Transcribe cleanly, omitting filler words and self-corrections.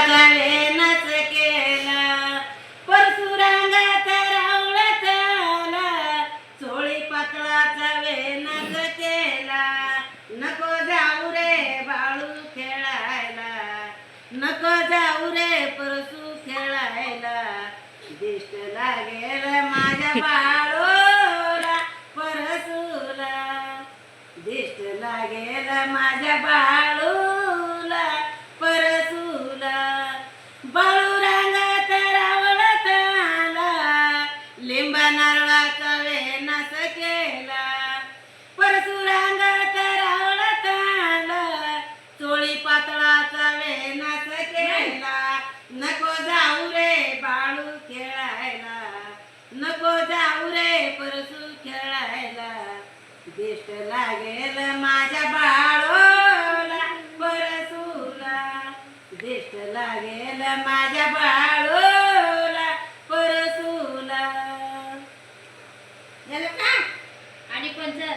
वेनच केला परशुरांगात रावळत आला चोळी पातळाचा वेनच केला नको जाऊ रे बाळू खेळायला नको जाऊ रे परशु खेळायला दिष्ट लागेल माझ्या बाळूला परशुला दिष्ट लागेल माझ्या बाळूला परशुला बाळू रांगात रावळत आला लिंबा नारळाचा वेनच केला परशु रांगात रावळत आला चोळी पातळाचा वेनच केला नको जाऊ रे बाळू खेळायला नको जाऊ रे परशु खेळायला दिष्ट लागेल माझ्या बाळूला परशुला दिष्ट लागेल माझ्या बाळूला परशुला झालं का आणि कोणचं